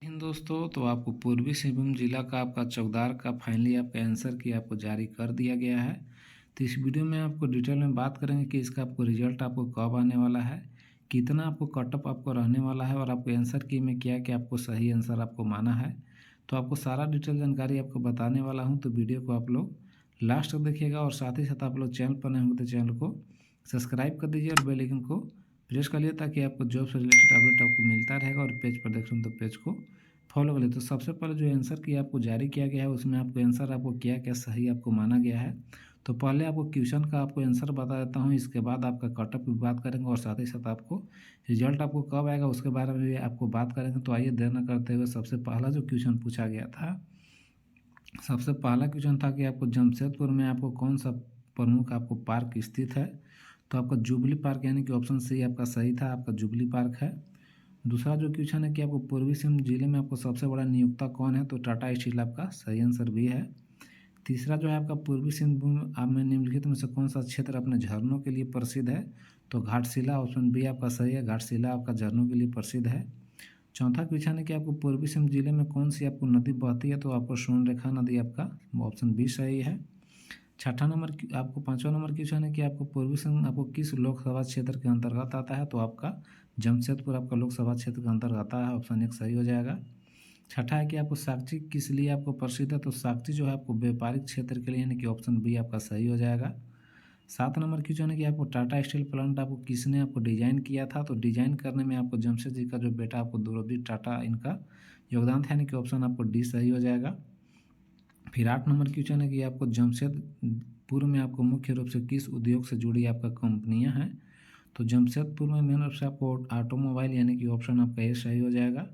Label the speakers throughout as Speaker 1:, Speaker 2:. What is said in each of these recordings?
Speaker 1: इन दोस्तों तो आपको पूर्वी सिंहभूम जिला का आपका चौकीदार का फाइनली आपका आंसर की आपको जारी कर दिया गया है। तो इस वीडियो में आपको डिटेल में बात करेंगे कि इसका आपको रिजल्ट आपको कब आने वाला है, कितना आपको कटअप आपको रहने वाला है और आपको आंसर की में क्या क्या आपको सही आंसर आपको माना है। तो आपको सारा डिटेल जानकारी आपको बताने वाला हूँ, तो वीडियो को आप लोग लास्ट तक देखिएगा और साथ ही साथ आप लोग चैनल पर नए होंगे तो चैनल को सब्सक्राइब कर दीजिए और बेल आइकन को प्रेस कर लिया ताकि आपको जॉब से रिलेटेड अपडेट आपको मिलता रहेगा। और पेज पर देख रहे हो तो पेज को फॉलो कर ले। तो सबसे पहले जो आंसर की आपको जारी किया गया है उसमें आपको आंसर आपको क्या क्या सही आपको माना गया है। तो पहले आपको क्वेश्चन का आपको आंसर बता देता हूँ, इसके बाद आपका कटअप की बात करेंगे और साथ ही साथ आपको रिजल्ट आपको कब आएगा उसके बारे में भी आपको बात करेंगे। तो आइए देर न करते हुए सबसे पहला जो क्वेश्चन पूछा गया था, सबसे पहला क्वेश्चन था कि आपको जमशेदपुर में आपको कौन सा प्रमुख आपको पार्क स्थित है। तो आपका जुबली पार्क यानी कि ऑप्शन सी आपका सही था, आपका जुबली पार्क है। दूसरा जो क्वेश्चन है कि आपको पूर्वी सिंहभूम जिले में आपको सबसे बड़ा नियोक्ता कौन है। तो टाटा स्टील आपका सही आंसर भी है। तीसरा जो है आपका पूर्वी सिंहभूम आप में निम्नलिखित में से कौन सा क्षेत्र अपने झरनों के लिए प्रसिद्ध है। तो घाटशिला ऑप्शन बी आपका सही है, घाटशिला आपका झरनों के लिए प्रसिद्ध है। चौथा क्वेश्चन है कि आपको पूर्वी सिंहभूम जिले में कौन सी आपको नदी बहती है। तो आपको सोनरेखा नदी आपका ऑप्शन बी सही है। छठा नंबर आपको पाँचवा नंबर क्वेश्चन है कि आपको पूर्वी सिंहभूम आपको किस लोकसभा क्षेत्र के अंतर्गत आता है। तो आपका जमशेदपुर आपका लोकसभा क्षेत्र के अंतर्गत आता है, ऑप्शन एक सही हो जाएगा। छठा है कि आपको साक्षी किस लिए आपको प्रसिद्ध है। तो साक्षी जो है आपको व्यापारिक क्षेत्र के लिए यानी कि ऑप्शन बी आपका सही हो जाएगा। सात नंबर क्वेश्चन है कि आपको टाटा स्टील प्लांट आपको किसने आपको डिजाइन किया था। तो डिजाइन करने में आपको जमशेद जी का जो बेटा आपको दूरदर्शी टाटा इनका योगदान था, यानी कि ऑप्शन आपको डी सही हो जाएगा। फिर आठ नंबर क्वेश्चन है कि आपको जमशेदपुर में आपको मुख्य रूप से किस उद्योग से जुड़ी आपका कंपनियां हैं। तो जमशेदपुर में मेन रूप से आपको ऑटोमोबाइल यानी कि ऑप्शन आपका ए सही हो जाएगा।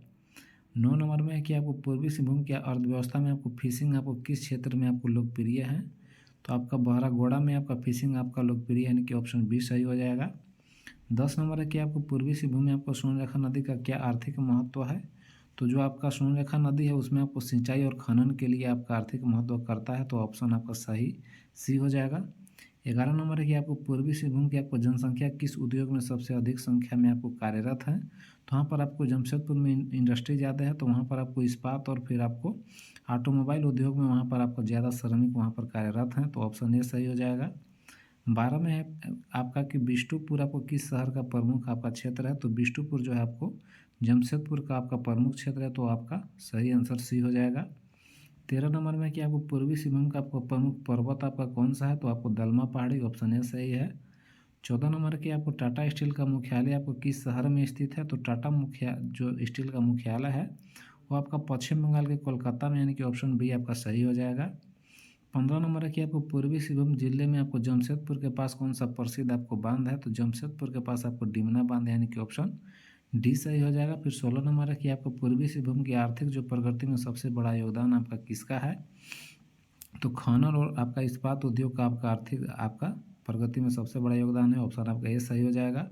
Speaker 1: नौ नंबर में है कि आपको पूर्वी सिंहभूम की अर्थव्यवस्था में आपको फिशिंग आपको किस क्षेत्र में आपको लोकप्रिय है। तो आपका बहरागोड़ा में आपका फिशिंग आपका लोकप्रिय यानी कि ऑप्शन बी सही हो जाएगा। 10 नंबर है कि आपको पूर्वी सिंहभूम में आपको सोनरेखा नदी का क्या आर्थिक महत्व है। तो जो आपका सोनरेखा नदी है उसमें आपको सिंचाई और खनन के लिए आपका आर्थिक महत्व करता है, तो ऑप्शन आपका सही सी हो जाएगा। 11 नंबर है कि आपको पूर्वी सिंहभूम की आपको जनसंख्या किस उद्योग में सबसे अधिक संख्या में आपको कार्यरत है। तो वहाँ पर आपको जमशेदपुर में इंडस्ट्री ज़्यादा है, तो वहाँ पर आपको इस्पात और फिर आपको ऑटोमोबाइल उद्योग में वहाँ पर आपको ज़्यादा श्रमिक वहाँ पर कार्यरत हैं, तो ऑप्शन ए सही हो जाएगा। 12 में है आपका कि बिष्टुपुर आपको किस शहर का प्रमुख आपका क्षेत्र है। तो बिष्टुपुर जो है आपको जमशेदपुर का आपका प्रमुख क्षेत्र है, तो आपका सही आंसर सी हो जाएगा। 13 नंबर में कि आपको पूर्वी सिंहभूम का आपको प्रमुख पर्वत आपका कौन सा है। तो आपको दलमा पहाड़ी ऑप्शन ए सही है। 14 नंबर की आपको टाटा स्टील का मुख्यालय आपको किस शहर में स्थित है। तो टाटा जो स्टील का मुख्यालय है वो आपका पश्चिम बंगाल के कोलकाता में, यानी कि ऑप्शन बी आपका सही हो जाएगा। 15 नंबर है कि आपको पूर्वी सिंहभूम जिले में आपको जमशेदपुर के पास कौन सा प्रसिद्ध आपको बांध है। तो जमशेदपुर के पास आपको डिमना बांध यानी कि ऑप्शन डी सही हो जाएगा। फिर 16 नंबर है कि आपको पूर्वी सिंहभूम की आर्थिक जो प्रगति में सबसे बड़ा योगदान आपका किसका है। तो खनन और आपका इस्पात उद्योग का आपका आर्थिक आपका प्रगति में सबसे बड़ा योगदान है, ऑप्शन आपका ए सही हो जाएगा।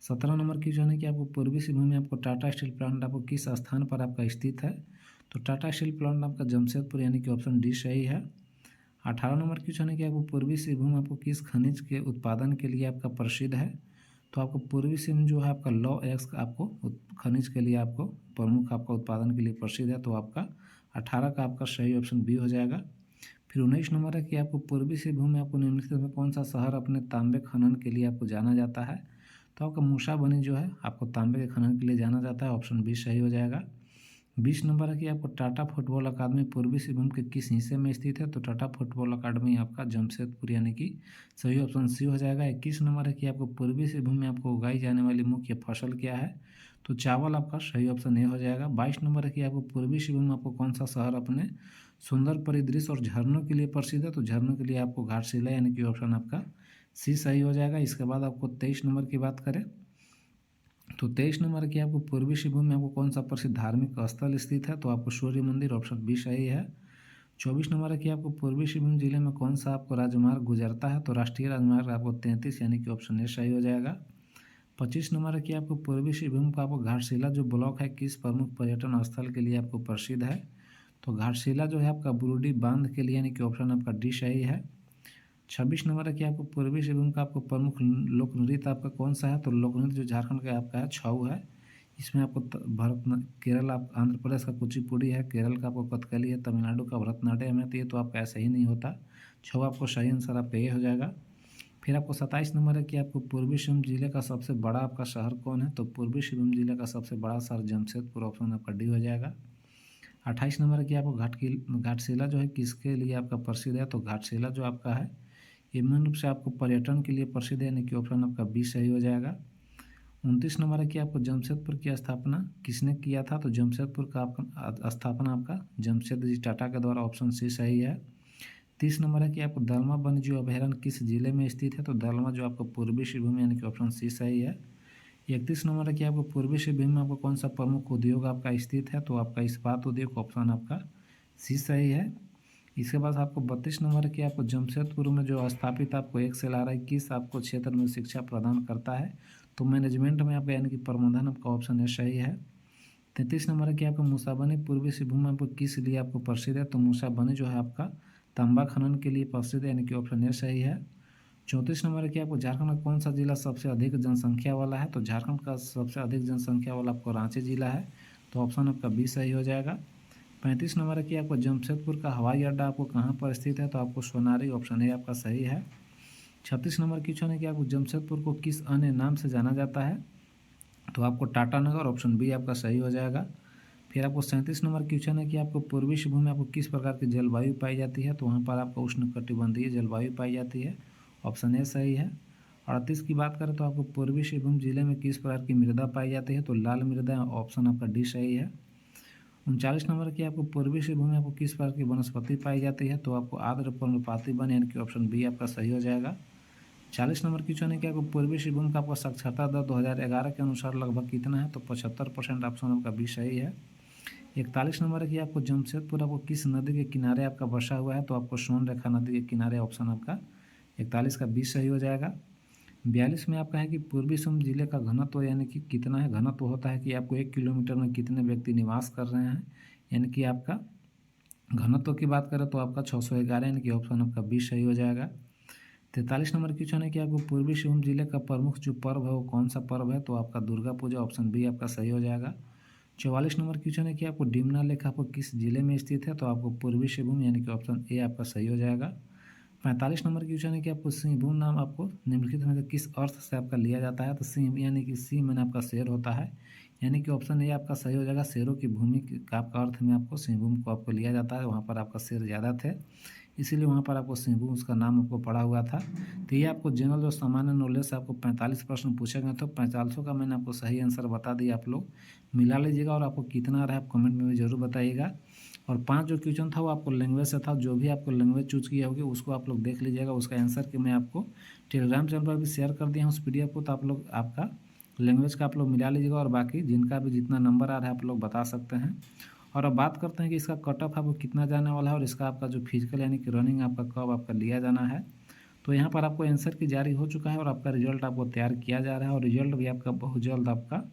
Speaker 1: 17 नंबर क्वेश्चन है कि आपको पूर्वी सिंहभूम में आपको टाटा स्टील प्लांट आपको किस स्थान पर आपका स्थित है। तो टाटा स्टील प्लांट आपका जमशेदपुर यानी कि ऑप्शन डी सही है। 18 नंबर क्वेश्चन है कि आपको पूर्वी सिंहभूम आपको किस खनिज के उत्पादन के लिए आपका प्रसिद्ध है। तो आपको पूर्वी सिंहभूम जो है आपका लॉ एक्स आपको खनिज के लिए आपको प्रमुख आपका उत्पादन के लिए प्रसिद्ध है, तो आपका 18 का आपका सही ऑप्शन बी हो जाएगा। फिर 19 नंबर है कि आपको पूर्वी सिंहभूम में आपको निम्नलिखित में कौन सा शहर अपने तांबे खनन के लिए आपको जाना जाता है। तो आपका मूसाबनी जो है आपको तांबे के खनन के लिए जाना जाता है, ऑप्शन बी सही हो जाएगा। 20 नंबर है कि आपको टाटा फुटबॉल अकादमी पूर्वी सिंहभूम के किस हिस्से में स्थित है। तो टाटा फुटबॉल अकादमी आपका जमशेदपुर यानी कि सही ऑप्शन सी हो जाएगा। 21 नंबर है कि आपको पूर्वी सिंहभूम में आपको उगाई जाने वाली मुख्य फसल क्या है। तो चावल आपका सही ऑप्शन ए हो जाएगा। 22 नंबर है कि आपको पूर्वी सिंहभूम में आपको कौन सा शहर अपने सुंदर परिदृश्य और झरनों के लिए प्रसिद्ध है। तो झरनों के लिए आपको घाटशिला यानी कि ऑप्शन आपका सी सही हो जाएगा। इसके बाद आपको 23 नंबर की बात करें तो 23 नंबर की आपको पूर्वी सिंहभूम में आपको कौन सा प्रसिद्ध धार्मिक स्थल स्थित है। तो आपको सूर्य मंदिर ऑप्शन बी सही है। 24 नंबर है कि आपको पूर्वी सिंहभूम जिले में कौन सा आपको राजमार्ग गुजरता है। तो राष्ट्रीय राजमार्ग आपको 33 यानी कि ऑप्शन ए सही हो जाएगा। 25 नंबर है कि आपको पूर्वी सिंहभूम का आपको घाटशिला जो ब्लॉक है किस प्रमुख पर्यटन स्थल के लिए आपको प्रसिद्ध है। तो घाटशिला जो है आपका बुरुडी बांध के लिए यानी कि ऑप्शन आपका डी सही है। 26 नंबर है कि आपको पूर्वी सिंहभूम का आपको प्रमुख लोक नृत्य आपका कौन सा है। तो लोक नृत्य जो झारखंड का आपका है छऊ है, इसमें आपको केरल आप आंध्र प्रदेश का कुचिपुड़ी है, केरल का आपको कथकली है, तमिलनाडु का भरतनाट्यम है। तो ये तो आपका ऐसा ही नहीं होता। 6 आपको सही आंसर आपका ये हो जाएगा। फिर आपको 27 नंबर है कि आपको पूर्वी सिंहभूम जिले का सबसे बड़ा आपका शहर कौन है। तो पूर्वी सिंहभूम जिले का सबसे बड़ा शहर जमशेदपुर, ऑप्शन आपका डी हो जाएगा। 28 नंबर है कि आपको घाटशिला जो है किसके लिए आपका प्रसिद्ध है। तो घाटशिला जो आपका है ये मूल रूप से आपको पर्यटन के लिए प्रसिद्ध है, यानी कि ऑप्शन आपका बी सही हो जाएगा। 29 नंबर है कि आपको जमशेदपुर की स्थापना किसने किया था। तो जमशेदपुर का आपका स्थापना आपका जमशेद जी टाटा के द्वारा, ऑप्शन सी सही है। 30 नंबर है कि आपको दलमा वन्यजीव अभयारण्य किस जिले में स्थित है। तो दलमा जो आपको पूर्वी सिंहभूम, यानी कि ऑप्शन सी सही है। 31 नंबर है कि आपको पूर्वी सिंहभूम में आपको कौन सा प्रमुख उद्योग आपका स्थित है। तो आपका इस्पात उद्योग, ऑप्शन आपका सी सही है। इसके बाद आपको 32 नंबर है कि आपको जमशेदपुर में जो स्थापित आपको XLRI किस आपको क्षेत्र में शिक्षा प्रदान करता है। तो मैनेजमेंट में आपका, यानी कि प्रबंधन आपका, ऑप्शन है सही है। 33 नंबर है कि आपका मूसाबनी पूर्वी सिंहभूम में आपको किस लिए आपको प्रसिद्ध है। तो मूसाबनी जो है आपका तांबा खनन के लिए प्रसिद्ध है, यानी कि ऑप्शन ए सही है। 34 नंबर है कि आपको झारखंड का कौन सा जिला सबसे अधिक जनसंख्या वाला है। तो झारखंड का सबसे अधिक जनसंख्या वाला आपको रांची जिला है, तो ऑप्शन आपका बी सही हो जाएगा। 35 नंबर है कि आपको जमशेदपुर का हवाई अड्डा आपको कहाँ पर स्थित है। तो आपको सोनारी, ऑप्शन ए आपका सही है। 36 नंबर क्वेश्चन है कि आपको जमशेदपुर को किस अन्य नाम से जाना जाता है। तो आपको टाटा नगर, ऑप्शन बी आपका सही हो जाएगा। फिर आपको 37 नंबर क्वेश्चन है कि आपको पूर्वी सिंहभूम में आपको किस प्रकार की जलवायु पाई जाती है। तो वहाँ पर आपको उष्णकटिबंधीय जलवायु पाई जाती है, ऑप्शन ए सही है। 38 की बात करें तो आपको पूर्वी सिंहभूम जिले में किस प्रकार की मृदा पाई जाती है। तो लाल मृदा, ऑप्शन आपका डी सही है। 39 नंबर की आपको पूर्वी सिंहभूम में आपको किस प्रकार की वनस्पति पाई जाती है। तो आपको आर्द्र पर्णपाती वन, यानी कि ऑप्शन बी आपका सही हो जाएगा। 40 नंबर क्वेश्चन है कि आपको पूर्वी सिंहभूम का आपका साक्षरता दर 2011 के अनुसार लगभग कितना है। तो 75%, ऑप्शन आपका बी सही है। 41 नंबर है कि आपको जमशेदपुर आपको किस नदी के किनारे आपका बसा हुआ है। तो आपको सोन रेखा नदी के किनारे, ऑप्शन आपका 41 का बी सही हो जाएगा। 42 में आपका है कि पूर्वी सिंहभूम जिले का घनत्व, यानी कि कितना है। घनत्व होता है कि आपको 1 किलोमीटर में कितने व्यक्ति निवास कर रहे हैं, यानी कि आपका घनत्व की बात करें तो आपका 611, यानी कि ऑप्शन आपका बी सही हो जाएगा। 43 नंबर क्वेश्चन है कि आपको पूर्वी सिंहभूम जिले का प्रमुख जो पर्व है वो कौन सा पर्व है। तो आपका दुर्गा पूजा, ऑप्शन बी आपका सही हो जाएगा। 44 नंबर क्वेश्चन है कि आपको डिमना लेक आपको किस जिले में स्थित है। तो आपको पूर्वी सिंहभूम, यानी कि ऑप्शन ए आपका सही हो जाएगा। 45 नंबर क्वेश्चन है कि आपको सिंहभूम नाम आपको निम्नलिखित में से किस अर्थ से आपका लिया जाता है। तो सिंह, यानी कि सिंह मैंने आपका शेर होता है, यानी कि ऑप्शन ए आपका सही हो जाएगा। शेरों की भूमि का आपका अर्थ में आपको सिंहभूम को आपको लिया जाता है, वहाँ पर आपका शेर ज़्यादा थे, इसीलिए वहाँ पर आपको सिंहभूम उसका नाम आपको पड़ा हुआ था। तो ये आपको जनरल जो सामान्य नॉलेज से आपको 45 प्रश्न पूछे गए, तो 45 का मैंने आपको सही आंसर बता दिया। आप लोग मिला लीजिएगा और आपको कितना आ रहा है आप कमेंट में भी जरूर बताइएगा। और 5 जो क्वेश्चन था वो आपको लैंग्वेज से था, जो भी आपको लैंग्वेज चूज किया होगी उसको आप लोग देख लीजिएगा। उसका आंसर कि मैं आपको टेलीग्राम चैनल पर भी शेयर कर दिया हूँ उस PDF को, तो आप लोग आपका लैंग्वेज का आप लोग मिला लीजिएगा। और बाकी जिनका भी जितना नंबर आ रहा है आप लोग बता सकते हैं। और अब बात करते हैं कि इसका कट ऑफ आपको कितना जाने वाला है और इसका आपका जो फिजिकल, यानी कि रनिंग आपका कब आपका लिया जाना है। तो यहाँ पर आपको आंसर की जारी हो चुका है और आपका रिजल्ट आपको तैयार किया जा रहा है, और रिजल्ट भी आपका बहुत जल्द आपका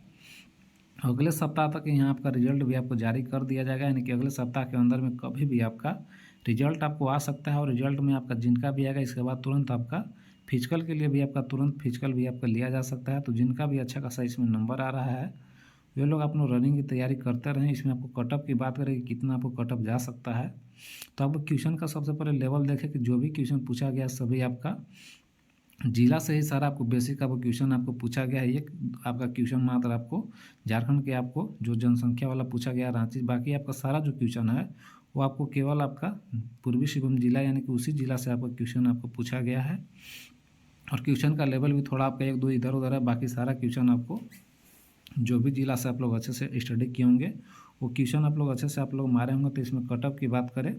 Speaker 1: अगले सप्ताह तक यहाँ आपका रिजल्ट भी आपको जारी कर दिया जाएगा, यानी कि अगले सप्ताह के अंदर में कभी भी आपका रिजल्ट आपको आ सकता है। और रिजल्ट में आपका जिनका भी आएगा इसके बाद तुरंत आपका फिजिकल के लिए भी आपका तुरंत फिजिकल भी आपका लिया जा सकता है। तो जिनका भी अच्छा खासा इसमें नंबर आ रहा है वे लोग अपना रनिंग की तैयारी करते रहें। इसमें आपको कटअप की बात करें कि कितना आपको कटअप जा सकता है, तो आपको क्वेश्चन का सबसे पहले लेवल देखें कि जो भी क्वेश्चन पूछा गया सभी आपका जिला से ही सारा आपको बेसिक आपको क्वेश्चन आपको पूछा गया है। एक आपका क्वेश्चन मात्र आपको झारखंड के आपको जो जनसंख्या वाला पूछा गया रांची, बाकी आपका सारा जो क्वेश्चन है वो आपको केवल आपका पूर्वी सिंहभूम जिला, यानी कि उसी जिला से आपका क्वेश्चन आपको पूछा गया है। और क्वेश्चन का लेवल भी थोड़ा आपका 1-2 इधर उधर है, बाकी सारा क्वेश्चन आपको जो भी जिला से आप लोग अच्छे से स्टडी किए होंगे वो क्वेश्चन आप लोग अच्छे से आप लोग मारे होंगे। तो इसमें कटअप की बात करें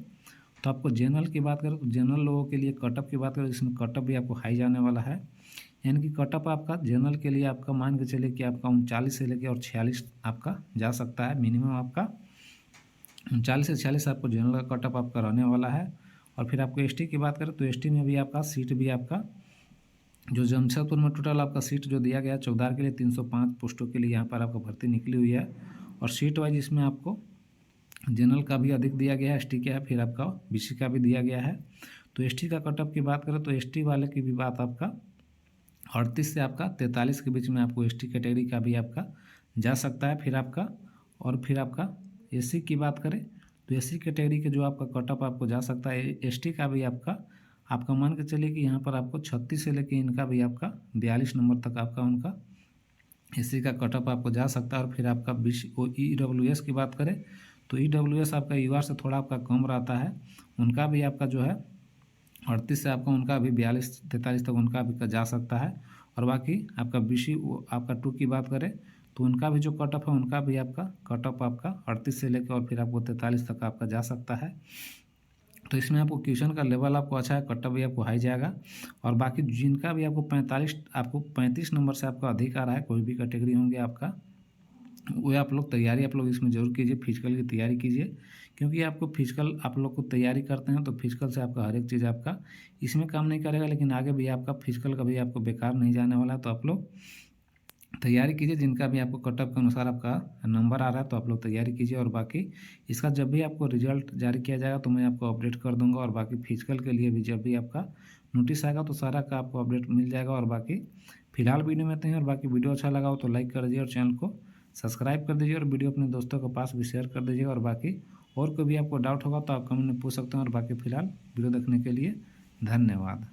Speaker 1: तो आपको जनरल की बात करें तो जनरल लोगों के लिए कटअप की बात करें, इसमें कटअप भी आपको हाई जाने वाला है। यानी कि कटअप आपका जनरल के लिए आपका मान के चलिए कि आपका 39 से लेकर और 46 आपका जा सकता है। मिनिमम आपका 39 से 46 आपको जनरल का कटअप आपका रहने वाला है। और फिर आपको ST की बात करें तो ST में भी आपका सीट भी आपका जो जमशेदपुर में टोटल आपका सीट जो दिया गया है चौकीदार के लिए 305 पोस्टों के लिए यहाँ पर आपका भर्ती निकली हुई है। और सीट वाइज इसमें आपको जनरल का भी अधिक दिया गया है, ST का है, फिर आपका BC का भी दिया गया है। तो ST का कटअप की बात करें तो ST वाले की भी बात आपका 38 से आपका 43 के बीच में आपको ST कैटेगरी का भी आपका जा सकता है। फिर आपका एससी की बात करें तो एससी कैटेगरी के जो आपका कट ऑफ आपको जा सकता है। एसटी का भी आपका मान के चलिए कि यहाँ पर आपको 36 से लेके इनका भी आपका 42 नंबर तक आपका उनका एससी का कट ऑफ आपको जा सकता है। और फिर आपका ईडब्ल्यूएस की बात करें तो ईडब्ल्यूएस आपका यूआर से थोड़ा आपका कम रहता है, उनका भी आपका जो है 38 से आपका उनका भी 42-43 तक उनका भी जा सकता है। और बाकी आपका बीसी आपका 2 की बात करें तो उनका भी जो कट ऑफ है उनका भी आपका कट ऑफ आपका 38 से लेकर और फिर आपको 43 तक आपका जा सकता है। तो इसमें आपको क्वेश्चन का लेवल आपको अच्छा है, कट ऑफ भी आपको हाई जाएगा। और बाकी जिनका भी आपको 35 नंबर से आपका अधिक आ रहा है, कोई भी कैटेगरी होंगे आपका, वो आप लोग तैयारी आप लोग इसमें ज़रूर कीजिए, फिजिकल की तैयारी कीजिए। क्योंकि आपको फिजिकल आप लोग को तैयारी करते हैं तो फिजिकल से आपका हर एक चीज़ आपका इसमें काम नहीं करेगा, लेकिन आगे भी आपका फिजिकल कभी आपको बेकार नहीं जाने वाला है। तो आप लोग तैयारी कीजिए, जिनका भी आपको कट ऑफ के अनुसार आपका नंबर आ रहा है तो आप लोग तैयारी कीजिए। और बाकी इसका जब भी आपको रिजल्ट जारी किया जाएगा तो मैं आपको अपडेट कर दूंगा। और बाकी फिजिकल के लिए भी जब भी आपका नोटिस आएगा तो सारा का आपको अपडेट मिल जाएगा। और बाकी फिलहाल वीडियो में इतना ही। और बाकी वीडियो अच्छा लगा हो तो लाइक कर दीजिए और चैनल को सब्सक्राइब कर दीजिए और वीडियो अपने दोस्तों के पास भी शेयर कर दीजिए। और बाकी और कोई भी आपको डाउट होगा तो आप कमेंट में पूछ सकते हैं। और बाकी फिलहाल वीडियो देखने के लिए धन्यवाद।